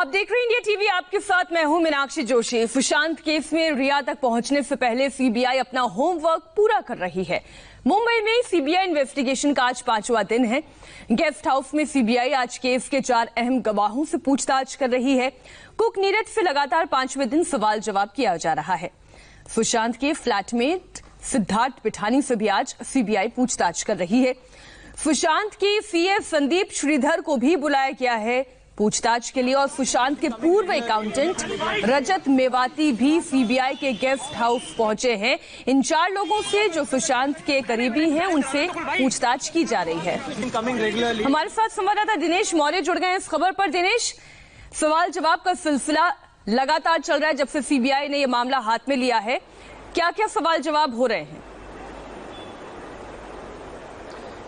आप देख रहे हैं इंडिया टीवी, आपके साथ मैं हूं मीनाक्षी जोशी। सुशांत केस में रिया तक पहुंचने से पहले सीबीआई अपना होमवर्क पूरा कर रही है। मुंबई में सीबीआई इन्वेस्टिगेशन का आज 5वां दिन है। गेस्ट हाउस में सीबीआई आज केस के 4 अहम गवाहों से पूछताछ कर रही है। कुक नीरज से लगातार 5वें दिन सवाल जवाब किया जा रहा है। सुशांत के फ्लैटमेट सिद्धार्थ पिठानी से भी आज सीबीआई पूछताछ कर रही है। सुशांत के सीए संदीप श्रीधर को भी बुलाया गया है पूछताछ के लिए और सुशांत के पूर्व अकाउंटेंट रजत मेवाती भी सीबीआई के गेस्ट हाउस पहुंचे हैं। इन 4 लोगों से जो सुशांत के करीबी हैं उनसे पूछताछ की जा रही है। हमारे साथ संवाददाता दिनेश मौर्य जुड़ गए हैं इस खबर पर। दिनेश, सवाल जवाब का सिलसिला लगातार चल रहा है जब से सीबीआई ने यह मामला हाथ में लिया है। क्या क्या सवाल जवाब हो रहे हैं?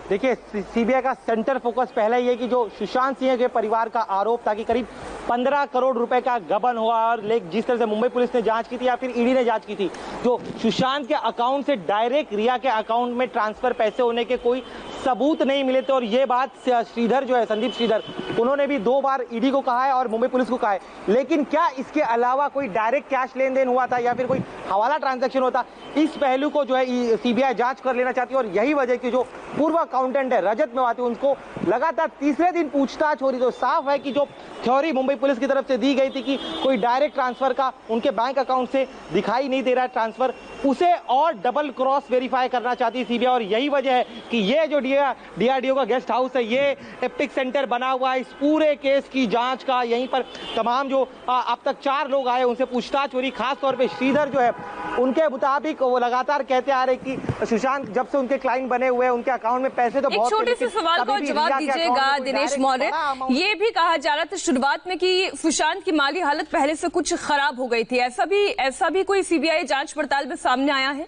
देखिए, सीबीआई का सेंटर फोकस पहला ही है कि जो सुशांत सिंह के परिवार का आरोप था कि करीब 15 करोड़ रुपए का गबन हुआ और जिस तरह से मुंबई पुलिस ने जांच की थी या फिर ईडी ने जांच की थी, जो सुशांत के अकाउंट से डायरेक्ट रिया के अकाउंट में ट्रांसफर पैसे होने के कोई सबूत नहीं मिले थे। और ये बात श्रीधर जो है, संदीप श्रीधर, उन्होंने भी 2 बार ईडी को कहा है और मुंबई पुलिस को कहा है। लेकिन क्या इसके अलावा कोई डायरेक्ट कैश लेन देन हुआ था या फिर कोई हवाला ट्रांजैक्शन होता, इस पहलू को जो है सीबीआई जांच कर लेना चाहती है। और यही वजह की जो पूर्व अकाउंटेंट है रजत मेवाती, उनको लगातार तीसरे दिन पूछताछ हो रही। तो साफ है कि जो थ्योरी मुंबई पुलिस की तरफ से दी गई थी कि कोई डायरेक्ट ट्रांसफर का उनके बैंक अकाउंट से दिखाई नहीं दे रहा है ट्रांसफर, उसे और डबल क्रॉस वेरीफाई करना चाहती है सीबीआई। और यही वजह है कि ये जो डीआरडीओ का गेस्ट हाउस है, ये एपिक सेंटर बना हुआ है इस पूरे केस की जांच का। यहीं पर तमाम जो अब तक 4 लोग आए उनसे पूछताछ हो रही। खासतौर पर श्रीधर जो है, उनके मुताबिक वो लगातार कहते आ रहे कि सुशांत जब से उनके क्लाइंट बने हुए हैं, उनके अकाउंट में पैसे तो बहुत, छोटे से सवाल का जवाब दीजिएगा दिनेश मौर्य। ये भी कहा जा रहा था शुरुआत में कि सुशांत की माली हालत पहले से कुछ खराब हो गई थी, ऐसा भी कोई सीबीआई जांच पड़ताल में सामने आया है?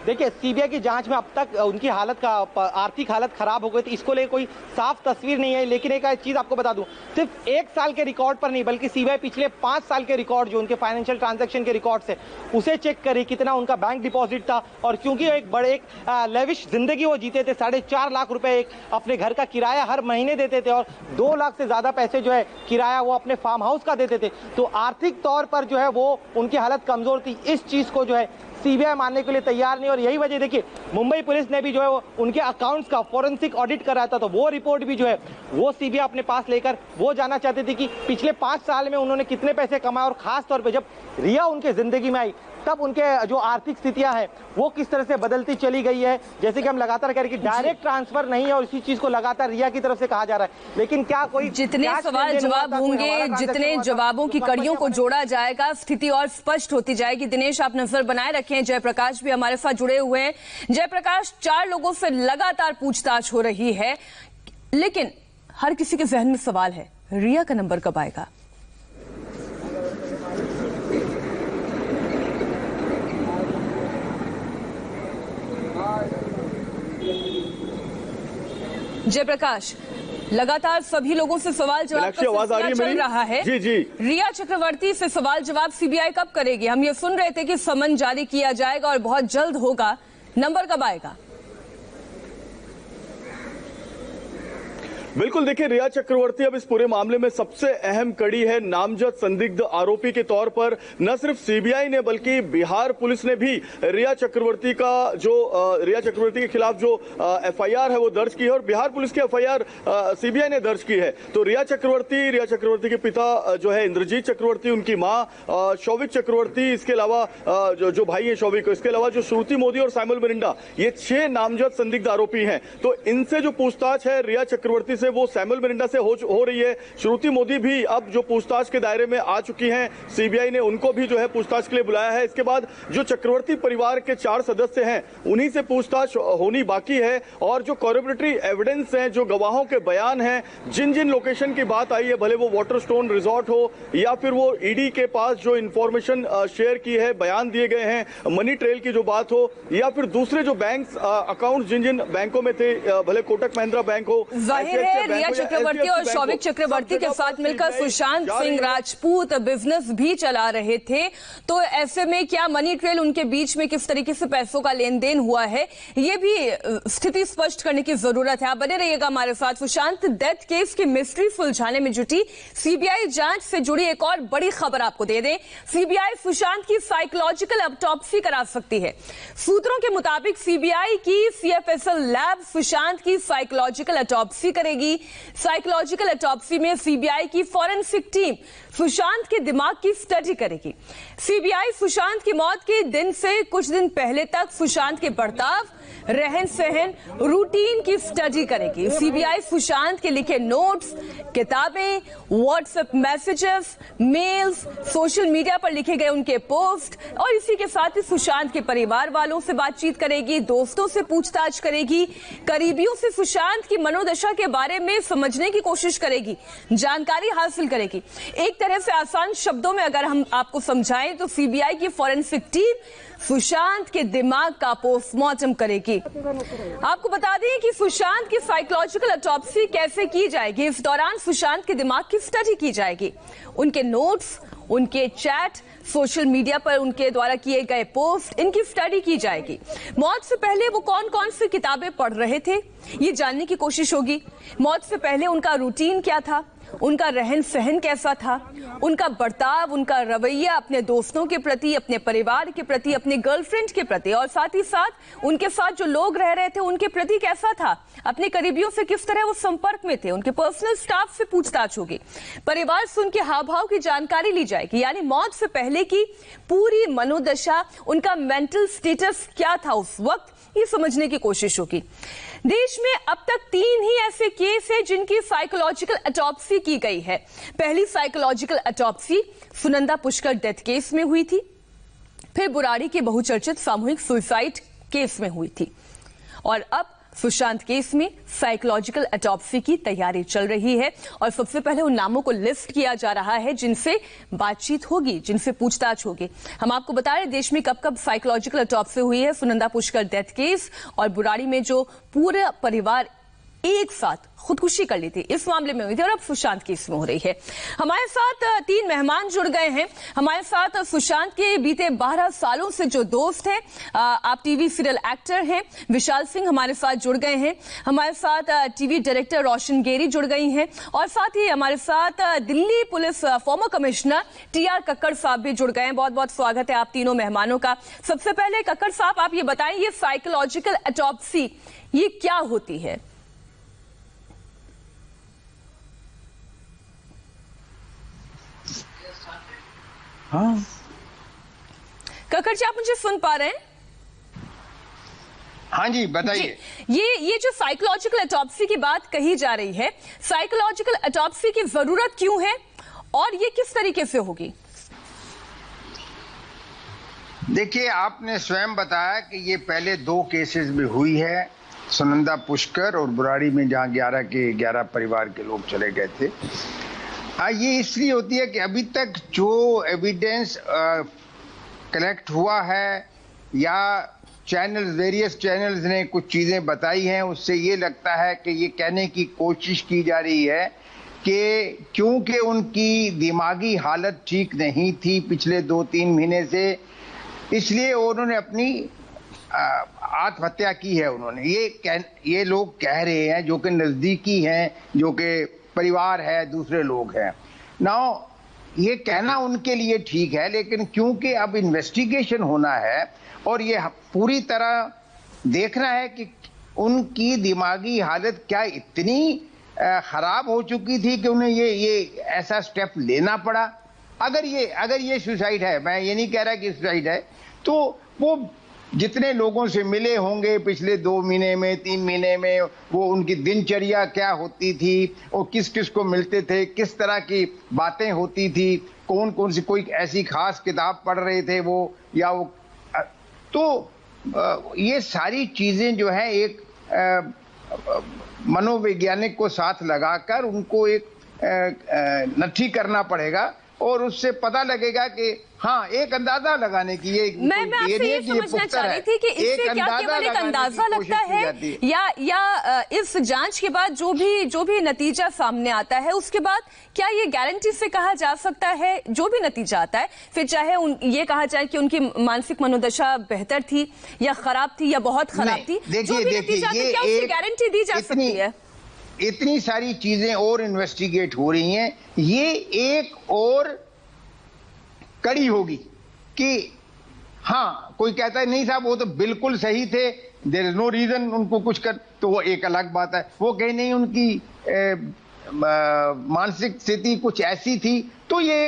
देखिए, सीबीआई की जांच में अब तक उनकी आर्थिक हालत खराब हो गई थी, इसको लेकर कोई साफ तस्वीर नहीं है। लेकिन एक चीज आपको बता दूं, सिर्फ 1 साल के रिकॉर्ड पर नहीं बल्कि सीबीआई पिछले 5 साल के रिकॉर्ड जो उनके फाइनेंशियल ट्रांजैक्शन के रिकॉर्ड से उसे चेक करी, कितना उनका बैंक डिपॉजिट था। और क्योंकि एक लेविश जिंदगी वो जीते थे, 4.5 लाख रुपए एक अपने घर का किराया हर महीने देते थे और 2 लाख से ज्यादा पैसे जो है किराया वो अपने फार्म हाउस का देते थे। तो आर्थिक तौर पर जो है वो उनकी हालत कमजोर थी। इस चीज को जो है सीबीआई मानने के लिए तैयार नहीं। और यही वजह, देखिए, मुंबई पुलिस ने भी जो है उनके अकाउंट्स का फॉरेंसिक ऑडिट कराया था, तो वो रिपोर्ट भी जो है वो सीबीआई अपने पास लेकर वो जानना चाहती थी कि पिछले 5 साल में उन्होंने कितने पैसे कमाए। और खास तौर पे जब रिया उनके जिंदगी में आई तब उनके जो आर्थिक स्थितियां हैं वो किस तरह से बदलती चली गई है। जैसे कि हम लगातार कह रहे हैं कि डायरेक्ट ट्रांसफर नहीं है और इसी चीज को लगातार रिया की तरफ से कहा जा रहा है। लेकिन क्या कोई जितने सवाल जवाब होंगे, जितने जवाबों की कड़ियों को जोड़ा जाएगा, स्थिति और स्पष्ट होती जाएगी। दिनेश, आप नजर बनाए रखें। जयप्रकाश भी हमारे साथ जुड़े हुए हैं। जयप्रकाश, 4 लोगों से लगातार पूछताछ हो रही है, लेकिन हर किसी के जहन में सवाल है, रिया का नंबर कब आएगा? जयप्रकाश, लगातार सभी लोगों से सवाल जवाब का सिलसिला चल रहा है। जी। रिया चक्रवर्ती से सवाल जवाब सीबीआई कब करेगी? हम ये सुन रहे थे कि समन जारी किया जाएगा और बहुत जल्द होगा, नंबर कब आएगा? बिल्कुल, देखिए, रिया चक्रवर्ती अब इस पूरे मामले में सबसे अहम कड़ी है। नामजद संदिग्ध आरोपी के तौर पर न सिर्फ सीबीआई ने बल्कि बिहार पुलिस ने भी रिया चक्रवर्ती के खिलाफ जो एफआईआर है वो दर्ज की है और बिहार पुलिस की एफआईआर सीबीआई ने दर्ज की है। तो रिया चक्रवर्ती के पिता जो है इंद्रजीत चक्रवर्ती, उनकी मां शौविक चक्रवर्ती, इसके अलावा जो भाई है शौविक, इसके अलावा जो श्रुति मोदी और सैमुअल मिरिंडा, ये 6 नामजद संदिग्ध आरोपी हैं। तो इनसे जो पूछताछ है रिया चक्रवर्ती से वो सैमुअल मिरिंडा से हो रही है। श्रुति मोदी भी अब जो पूछताछ के दायरे में आ चुकी हैं, सीबीआई ने उनको भी जो है पूछताछ के लिए बुलाया है। इसके बाद जो चक्रवर्ती परिवार के 4 सदस्य हैं उन्हीं से पूछताछ होनी बाकी है। और जो कॉरपोरेटरी एविडेंस हैं, जो गवाहों के बयान हैं, जिन जिन लोकेशन की बात आई है, भले वो वाटरस्टोन रिजॉर्ट हो या फिर वो ईडी के पास जो इंफॉर्मेशन शेयर की है, बयान दिए गए हैं, मनी ट्रेल की जो बात हो या फिर दूसरे जो बैंक अकाउंट जिन जिन बैंकों में थे, भले कोटक महिंद्रा बैंक हो, जाहिर है है रिया चक्रवर्ती और शौविक चक्रवर्ती के साथ मिलकर सुशांत सिंह राजपूत बिजनेस भी चला रहे थे, तो ऐसे में क्या मनी ट्रेल उनके बीच में किस तरीके से पैसों का लेन देन हुआ है, ये भी स्थिति स्पष्ट करने की जरूरत है। आप बने रहिएगा हमारे साथ। सुशांत डेथ केस की मिस्ट्री सुलझाने में जुटी सीबीआई जांच से जुड़ी एक और बड़ी खबर आपको दे दें। सीबीआई सुशांत की साइकोलॉजिकल ऑटोप्सी करा सकती है। सूत्रों के मुताबिक सीबीआई की सीएफएसएल लैब सुशांत की साइकोलॉजिकल ऑटोप्सी करेगी। साइकोलॉजिकल ऑटोप्सी में सीबीआई की फॉरेंसिक टीम सुशांत के दिमाग की स्टडी करेगी। सीबीआई सुशांत की मौत के दिन से कुछ दिन पहले तक सुशांत के बर्ताव, रहन सहन, रूटीन की स्टडी करेगी। सीबीआई सुशांत के लिखे नोट्स, किताबें, WhatsApp messages, mails, social media पर लिखे गए उनके पोस्ट और इसी के साथ ही सुशांत के परिवार वालों से बातचीत करेगी, दोस्तों से पूछताछ करेगी, करीबियों से सुशांत की मनोदशा के बारे में समझने की कोशिश करेगी, जानकारी हासिल करेगी। एक तरह से आसान शब्दों में अगर हम आपको समझाएं तो सीबीआई की फॉरेंसिक टीम सुशांत के दिमाग का पोस्टमार्टम करेगी। आपको बता दें कि सुशांत की साइकोलॉजिकल ऑटोप्सी कैसे की जाएगी। इस दौरान सुशांत के दिमाग की स्टडी की जाएगी, उनके नोट्स, उनके चैट, सोशल मीडिया पर उनके द्वारा किए गए पोस्ट, इनकी स्टडी की जाएगी। मौत से पहले वो कौन कौन सी किताबें पढ़ रहे थे, ये जानने की कोशिश होगी। मौत से पहले उनका रूटीन क्या था, उनका रहन सहन कैसा था, उनका बर्ताव, उनका रवैया अपने दोस्तों के प्रति, अपने परिवार के प्रति, अपने गर्लफ्रेंड के प्रति और साथ ही साथ उनके साथ जो लोग रह रहे थे उनके प्रति कैसा था, अपने करीबियों से किस तरह वो संपर्क में थे, उनके पर्सनल स्टाफ से पूछताछ होगी, परिवार से उनके हाव भाव की जानकारी ली जाएगी। यानी मौत से पहले की पूरी मनोदशा, उनका मेंटल स्टेटस क्या था उस वक्त, ये समझने की कोशिश होगी। देश में अब तक 3 ही ऐसे केस हैं जिनकी साइकोलॉजिकल ऑटोप्सी की गई है। पहली psychological autopsy Sunanda Pushkar death case में हुई थी, फिर बुराड़ी के बहुचर्चित सामूहिक सुसाइड केस में हुई थी और अब सुशांत केस में साइकोलॉजिकल ऑटोप्सी की तैयारी चल रही है और सबसे पहले उन नामों को लिस्ट किया जा रहा है जिनसे बातचीत होगी, जिनसे पूछताछ होगी। हम आपको बता रहे देश में कब कब साइकोलॉजिकल ऑटोप्सी हुई है। सुनंदा पुष्कर डेथ केस और बुराड़ी में जो पूरा परिवार एक साथ खुदकुशी कर ली थी, इस मामले में हुई थी और अब सुशांत केस में हो रही है। हमारे साथ 3 मेहमान जुड़ गए हैं। हमारे साथ सुशांत के बीते 12 सालों से जो दोस्त हैं, आप टीवी सीरियल एक्टर हैं, विशाल सिंह हमारे साथ जुड़ गए हैं। हमारे साथ टीवी डायरेक्टर रोशन गेरी जुड़ गई हैं और साथ ही हमारे साथ Delhi police farmer commissioner TR Kakkar साहब भी जुड़ गए हैं। बहुत बहुत स्वागत है आप तीनों मेहमानों का। सबसे पहले कक्कड़ साहब आप ये बताएं, ये साइकोलॉजिकल ऑटोप्सी ये क्या होती है? हाँ कक्कड़ जी, आप मुझे सुन पा रहे हैं? हाँ जी, बताइए। ये जो साइकोलॉजिकल ऑटोप्सी की बात कही जा रही है, साइकोलॉजिकल ऑटोप्सी की जरूरत क्यों है और ये किस तरीके से होगी? देखिए, आपने स्वयं बताया कि ये पहले 2 केसेस में हुई है, सुनंदा पुष्कर और बुराड़ी में, जहां 11 के 11 परिवार के लोग चले गए थे। ये इसलिए होती है कि अभी तक जो एविडेंस कलेक्ट हुआ है या वेरियस चैनल्स ने कुछ चीज़ें बताई हैं, उससे ये लगता है कि ये कहने की कोशिश की जा रही है कि क्योंकि उनकी दिमागी हालत ठीक नहीं थी पिछले 2-3 महीने से, इसलिए उन्होंने अपनी आत्महत्या की है। उन्होंने ये लोग कह रहे हैं, जो कि नज़दीकी हैं, जो कि परिवार है, दूसरे लोग हैं। नाउ ये कहना उनके लिए ठीक है, लेकिन क्योंकि अब इन्वेस्टिगेशन होना है और ये पूरी तरह देखना है कि उनकी दिमागी हालत क्या इतनी खराब हो चुकी थी कि उन्हें ये ऐसा स्टेप लेना पड़ा। अगर ये सुसाइड है, मैं ये नहीं कह रहा कि सुसाइड है, तो वो जितने लोगों से मिले होंगे पिछले 2 महीने में, 3 महीने में, वो उनकी दिनचर्या क्या होती थी, वो किस किस को मिलते थे, किस तरह की बातें होती थी, कौन कौन सी कोई ऐसी खास किताब पढ़ रहे थे वो, या वो, तो ये सारी चीजें जो है एक मनोवैज्ञानिक को साथ लगाकर उनको एक नट्ठी करना पड़ेगा और उससे पता लगेगा कि हाँ, एक अंदाजा लगाने की मैं आपसे ये समझना चाह रही थी कि इससे क्या केवल एक अंदाजा लगता है या इस जांच के बाद जो भी नतीजा सामने आता है उसके बाद क्या ये गारंटी से कहा जा सकता है, जो भी नतीजा आता है फिर चाहे ये कहा जाए कि उनकी मानसिक मनोदशा बेहतर थी या खराब थी या बहुत खराब थी, जो भी नतीजा आता है क्या उसकी गारंटी दी जा सकती है? इतनी सारी चीजें और इन्वेस्टिगेट हो रही हैं, ये एक और कड़ी होगी कि हाँ, कोई कहता है नहीं साहब वो तो बिल्कुल सही थे, देयर इज नो रीजन उनको कुछ कर, तो वो एक अलग बात है। वो कहीं नहीं उनकी मानसिक स्थिति कुछ ऐसी थी, तो ये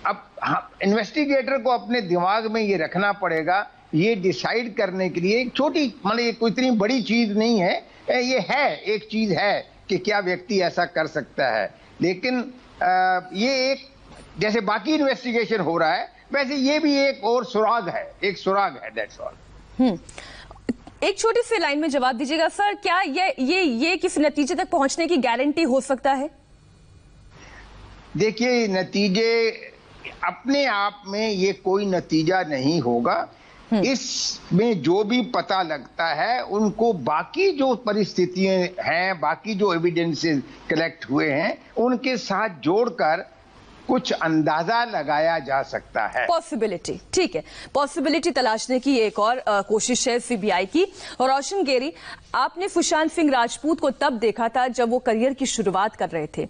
अब इन्वेस्टिगेटर को अपने दिमाग में ये रखना पड़ेगा, ये डिसाइड करने के लिए एक छोटी, मतलब कोई इतनी बड़ी चीज नहीं है, ये है एक चीज है कि क्या व्यक्ति ऐसा कर सकता है, लेकिन ये एक जैसे बाकी इन्वेस्टिगेशन हो रहा है वैसे ये भी एक और सुराग है, दैट्स ऑल। एक छोटी सी लाइन में जवाब दीजिएगा सर, क्या ये किस नतीजे तक पहुंचने की गारंटी हो सकता है? देखिए, नतीजे अपने आप में ये कोई नतीजा नहीं होगा, इसमें जो भी पता लगता है उनको बाकी जो परिस्थितियां हैं, बाकी जो एविडेंसेस कलेक्ट हुए हैं उनके साथ जोड़कर कुछ अंदाजा लगाया जा सकता है। पॉसिबिलिटी, ठीक है, पॉसिबिलिटी तलाशने की एक और कोशिश है सीबीआई की। और रोशन गेरी, आपने सुशांत सिंह राजपूत को तब देखा था जब वो करियर की शुरुआत कर रहे थे,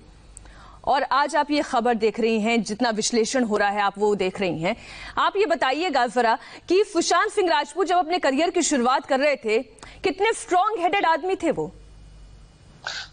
और आज आप ये खबर देख रही हैं, जितना विश्लेषण हो रहा है आप वो देख रही हैं। आप ये बताइएगा जरा कि सुशांत सिंह राजपूत जब अपने करियर की शुरुआत कर रहे थे, कितने स्ट्रॉन्ग हेडेड आदमी थे वो?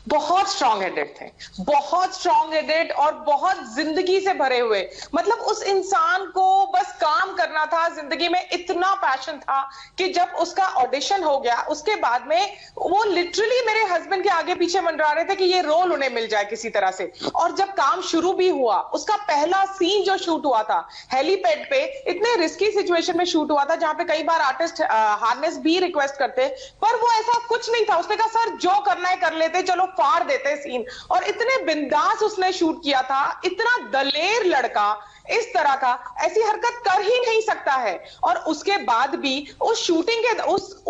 बहुत स्ट्रॉन्ग हेडेड थे, बहुत स्ट्रॉन्ग हेडेड और बहुत जिंदगी से भरे हुए। मतलब उस इंसान को बस काम करना था, जिंदगी में इतना पैशन था कि जब उसका ऑडिशन हो गया उसके बाद में वो लिटरली मेरे हस्बैंड के आगे पीछे मंडरा रहे थे कि ये रोल उन्हें मिल जाए किसी तरह से। और जब काम शुरू भी हुआ, उसका पहला सीन जो शूट हुआ था हेलीपैड पे, इतने रिस्की सिचुएशन में शूट हुआ था जहां पे कई बार आर्टिस्ट हार्नेस भी रिक्वेस्ट करते, पर वो ऐसा कुछ नहीं था। उसने कहा सर जो करना है कर लेते, चलो फाड़ देते सीन। और इतने बिंदास उसने शूट किया था, इतना दलेर लड़का इस तरह का ऐसी हरकत कर ही नहीं सकता है। और उसके बाद भी उस शूटिंग के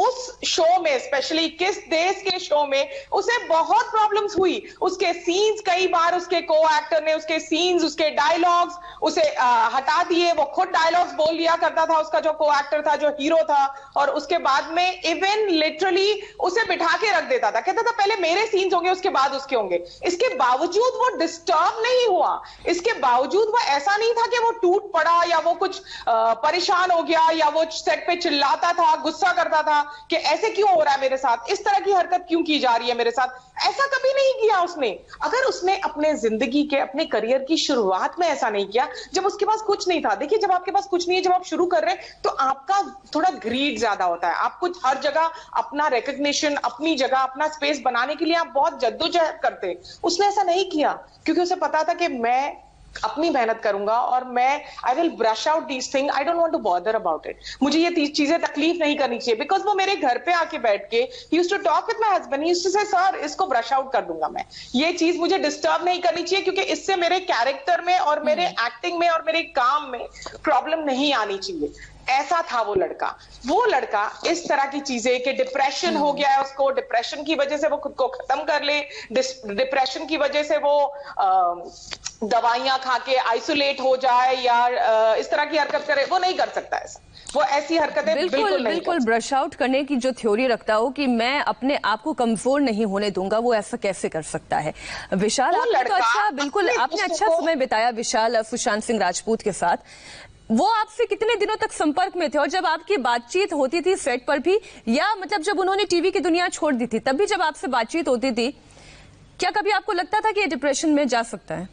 उस शो में, स्पेशली किस देश के शो में, उसे बहुत प्रॉब्लम्स हुई। उसके सीन्स, कई बार उसके को एक्टर ने उसके सीन्स, उसके डायलॉग्स उसे हटा दिए, वो खुद डायलॉग्स बोल लिया करता था, उसका जो को एक्टर था, जो हीरो था। और उसके बाद में इवन लिटरली उसे बिठा के रख देता था, कहता था पहले मेरे सीन्स होंगे उसके बाद उसके होंगे। इसके बावजूद वो डिस्टर्ब नहीं हुआ, इसके बावजूद वो ऐसा नहीं था कि वो टूट पड़ा या वो कुछ परेशान हो गया या वो सेट पे चिल्लाता था, गुस्सा करता था कि ऐसे क्यों हो रहा है मेरे साथ, इस तरह की हरकत क्यों की जा रही है मेरे साथ। ऐसा कभी नहीं किया उसने। अगर उसने अपने जिंदगी के, अपने करियर की शुरुआत में ऐसा नहीं किया, जब उसके पास कुछ नहीं था। देखिए, जब आपके पास कुछ नहीं है, जब आप शुरू कर रहे हैं, तो आपका थोड़ा ग्रीड ज्यादा होता है। आप कुछ हर जगह अपना रिकॉग्निशन, अपनी जगह, अपना स्पेस बनाने के लिए आप बहुत जद्दोजहद करते हैं। उसने ऐसा नहीं किया क्योंकि उसे पता था कि मैं अपनी मेहनत करूंगा और मैं I will brush out these thing, I don't want to bother about it. मुझे ये चीजें तकलीफ नहीं करनी चाहिए। बिकॉज वो मेरे घर पे आके बैठ के he used to talk with my husband, he used to say sir इसको ब्रश आउट कर दूंगा मैं, ये चीज मुझे डिस्टर्ब नहीं करनी चाहिए क्योंकि इससे मेरे कैरेक्टर में और मेरे एक्टिंग में और मेरे काम में प्रॉब्लम नहीं आनी चाहिए। ऐसा था वो लड़का इस तरह की चीजें कि डिप्रेशन हो गया है उसको, डिप्रेशन की वजह से वो खुद को खत्म कर ले, डिप्रेशन की वजह से वो दवाइयां खा के आइसोलेट हो जाए या इस तरह की हरकत करे, वो नहीं कर सकता ऐसा। वो ऐसी हरकतें बिल्कुल ब्रश आउट करने की जो थ्योरी रखता हो कि मैं अपने आप को कमजोर नहीं होने दूंगा, वो ऐसा कैसे कर सकता है? विशाल, आपने तो अच्छा, बिल्कुल आपने अच्छा समय बिताया विशाल सुशांत सिंह राजपूत के साथ। वो आपसे कितने दिनों तक संपर्क में थे? और जब आपकी बातचीत होती थी सेट पर भी, या मतलब जब उन्होंने टीवी की दुनिया छोड़ दी थी तब भी जब आपसे बातचीत होती थी, क्या कभी आपको लगता था कि ये डिप्रेशन में जा सकता है?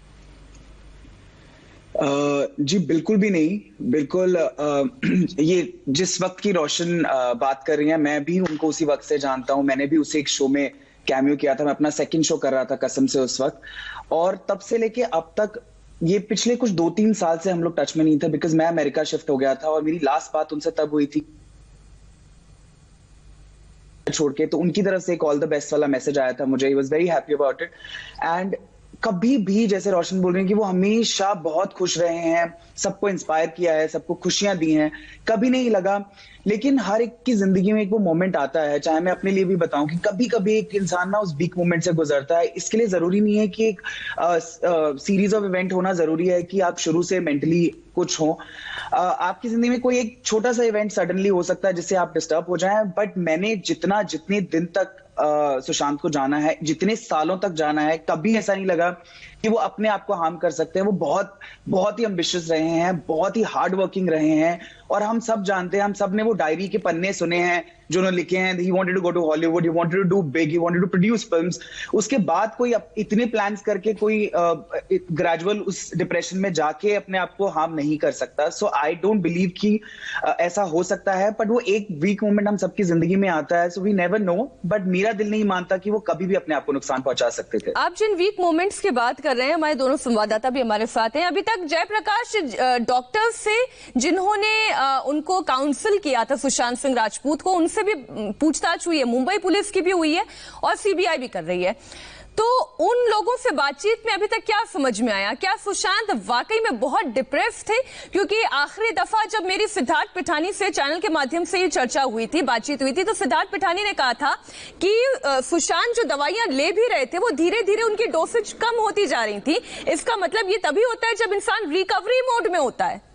जी बिल्कुल भी नहीं, बिल्कुल। ये जिस वक्त की रोशन बात कर रही हैं, मैं भी उनको उसी वक्त से जानता हूं। मैंने भी उसे एक शो में कैमियो किया था, मैं अपना सेकंड शो कर रहा था कसम से उस वक्त, और तब से लेके अब तक ये पिछले कुछ 2-3 साल से हम लोग टच में नहीं थे, बिकॉज मैं अमेरिका शिफ्ट हो गया था और मेरी लास्ट बात उनसे तब हुई थी छोड़ के, तो उनकी तरफ से एक ऑल द बेस्ट वाला मैसेज आया था मुझे। He was very happy about it. And कभी भी, जैसे रोशन बोल रहे हैं कि वो हमेशा बहुत खुश रहे हैं, सबको इंस्पायर किया है, सबको खुशियां दी हैं, कभी नहीं लगा। लेकिन हर एक की जिंदगी में एक वो मोमेंट आता है, चाहे मैं अपने लिए भी बताऊं कि कभी कभी एक इंसान ना उस वीक मोमेंट से गुजरता है। इसके लिए जरूरी नहीं है कि एक सीरीज ऑफ इवेंट होना जरूरी है कि आप शुरू से मेंटली कुछ हो। आपकी जिंदगी में कोई एक छोटा सा इवेंट सडनली हो सकता है जिससे आप डिस्टर्ब हो जाएं, बट मैंने जितने दिन तक सुशांत को जाना है, जितने सालों तक जाना है, कभी ऐसा नहीं लगा कि वो अपने आप को हार्म कर सकते हैं। वो बहुत ही एम्बिशियस रहे हैं, बहुत ही हार्ड वर्किंग रहे हैं, और हम सब जानते हैं, हम सब ने वो डायरी के पन्ने सुने हैं जो उन्होंने लिखे हैं। He wanted to go to Hollywood, he wanted to do big, he wanted to produce films. उसके बाद कोई इतने प्लान्स करके कोई ग्रेजुअल उस डिप्रेशन में जाके अपने आप को हार्म नहीं कर सकता। सो आई डोंट बिलीव कि ऐसा हो सकता है, बट वो एक वीक मोमेंट हम सबकी जिंदगी में आता है, so we never know. But मेरा दिल नहीं मानता कि वो कभी भी अपने आप को नुकसान पहुंचा सकते थे। आप जिन वीक मोमेंट्स की बात कर रहे हैं, हमारे दोनों संवाददाता भी हमारे साथ हैं। अभी तक जयप्रकाश, डॉक्टर्स से जिन्होंने उनको काउंसिल किया था सुशांत सिंह राजपूत को, उनसे भी पूछताछ हुई है, मुंबई पुलिस की भी हुई है और सीबीआई भी कर रही है। तो उन लोगों से बातचीत में अभी तक क्या समझ में आया? क्या सुशांत वाकई में बहुत डिप्रेस थे? क्योंकि आखिरी दफा जब मेरी सिद्धार्थ पिठानी से चैनल के माध्यम से ये चर्चा हुई थी, बातचीत हुई थी, तो सिद्धार्थ पिठानी ने कहा था कि सुशांत जो दवाइयां ले भी रहे थे वो धीरे धीरे उनकी डोसेज कम होती जा रही थी। इसका मतलब ये तभी होता है जब इंसान रिकवरी मोड में होता है।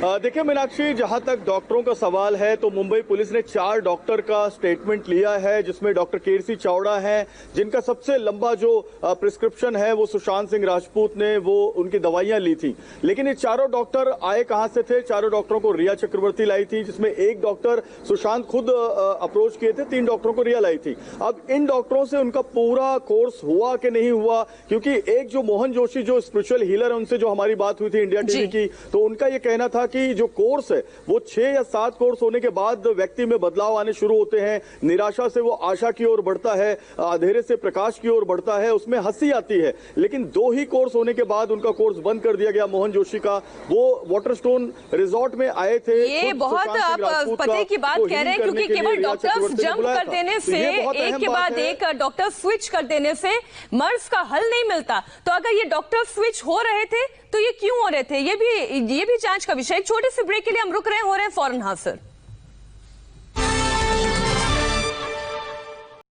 देखिए मीनाक्षी, जहां तक डॉक्टरों का सवाल है तो मुंबई पुलिस ने 4 डॉक्टर का स्टेटमेंट लिया है, जिसमें डॉक्टर केसी चावड़ा हैं, जिनका सबसे लंबा जो प्रिस्क्रिप्शन है वो सुशांत सिंह राजपूत ने वो उनकी दवाइयां ली थी। लेकिन ये चारों डॉक्टर आए कहां से थे? चारों डॉक्टरों को रिया चक्रवर्ती लाई थी, जिसमें एक डॉक्टर सुशांत खुद अप्रोच किए थे, 3 डॉक्टरों को रिया लाई थी। अब इन डॉक्टरों से उनका पूरा कोर्स हुआ कि नहीं हुआ, क्योंकि एक जो मोहन जोशी जो स्पिरिचुअल हीलर है, उनसे जो हमारी बात हुई थी इंडिया टीवी की, तो उनका ये कहना था कि जो कोर्स है वो 6 या 7 कोर्स होने के बाद व्यक्ति में बदलाव आने शुरू होते हैं। निराशा से वो आशा की ओर बढ़ता है, अंधेरे से प्रकाश की ओर बढ़ता है, उसमें हंसी आती है। लेकिन 2 ही कोर्स होने के बाद उनका कोर्स बंद कर दिया गया मोहन जोशी का। वो वाटरस्टोन रिजॉर्ट में आए थे। ये बहुत आप पते की बात कह रहे हैं, क्योंकि केवल डॉक्टर्स जंप कर देने से, एक के बाद एक डॉक्टर स्विच कर देने से मर्ज का हल नहीं मिलता। तो अगर ये डॉक्टर स्विच हो रहे थे तो ये क्यों हो रहे थे? ये भी जांच का विषय। एक छोटे से ब्रेक के लिए हम रुक रहे हैं, हो रहे हैं फौरन हाजिर।